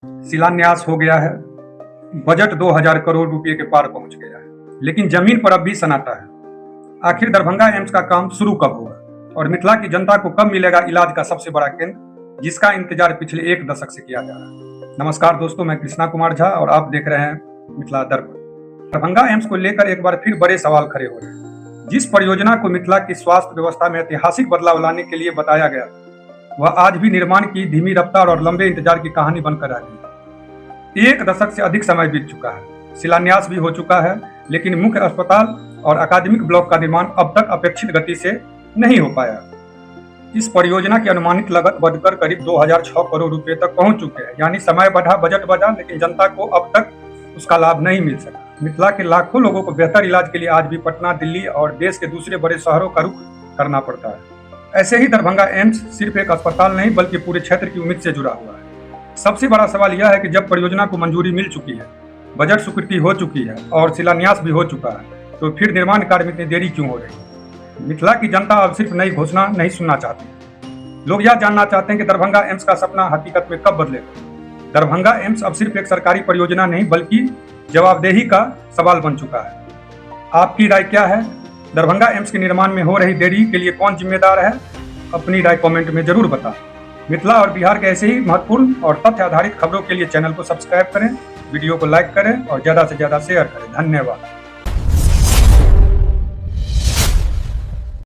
शिलान्यास हो गया है, बजट 2000 करोड़ रुपए के पार पहुंच गया है, लेकिन जमीन पर अब भी सन्नाटा है। आखिर दरभंगा एम्स का काम शुरू कब होगा और मिथिला की जनता को कब मिलेगा इलाज का सबसे बड़ा केंद्र, जिसका इंतजार पिछले एक दशक से किया जा रहा है। नमस्कार दोस्तों, मैं कृष्णा कुमार झा और आप देख रहे हैं मिथिला दर्पण। दरभंगा एम्स को लेकर एक बार फिर बड़े सवाल खड़े हो रहे हैं। जिस परियोजना को मिथिला की स्वास्थ्य व्यवस्था में ऐतिहासिक बदलाव लाने के लिए बताया गया, वह आज भी निर्माण की धीमी रफ्तार और लंबे इंतजार की कहानी बनकर रह गई। एक दशक से अधिक समय बीत चुका है, शिलान्यास भी हो चुका है, लेकिन मुख्य अस्पताल और अकादमिक ब्लॉक का निर्माण अब तक अपेक्षित गति से नहीं हो पाया। इस परियोजना की अनुमानित लागत बढ़कर करीब 2006 करोड़ रुपए तक पहुंच चुके हैं। यानी समय बढ़ा, बजट बढ़ा, लेकिन जनता को अब तक उसका लाभ नहीं मिल सका। मिथिला के लाखों लोगों को बेहतर इलाज के लिए आज भी पटना, दिल्ली और देश के दूसरे बड़े शहरों का रुख करना पड़ता है। ऐसे ही दरभंगा एम्स सिर्फ एक अस्पताल नहीं बल्कि पूरे क्षेत्र की उम्मीद से जुड़ा हुआ है। सबसे बड़ा सवाल यह है कि जब परियोजना को मंजूरी मिल चुकी है, बजट स्वीकृति हो चुकी है और शिलान्यास भी हो चुका है, तो फिर निर्माण कार्य में इतनी देरी क्यों हो रही है? मिथिला की जनता अब सिर्फ नई घोषणा नहीं सुनना चाहती। लोग यह जानना चाहते हैं कि दरभंगा एम्स का सपना हकीकत में कब बदलेगा। दरभंगा एम्स अब सिर्फ एक सरकारी परियोजना नहीं बल्कि जवाबदेही का सवाल बन चुका है। आपकी राय क्या है? दरभंगा एम्स के निर्माण में हो रही देरी के लिए कौन जिम्मेदार है? अपनी राय कमेंट में जरूर बताएं। मिथिला और बिहार के ऐसे ही महत्वपूर्ण और तथ्य आधारित खबरों के लिए चैनल को सब्सक्राइब करें, वीडियो को लाइक करें और ज़्यादा से ज़्यादा शेयर करें। धन्यवाद।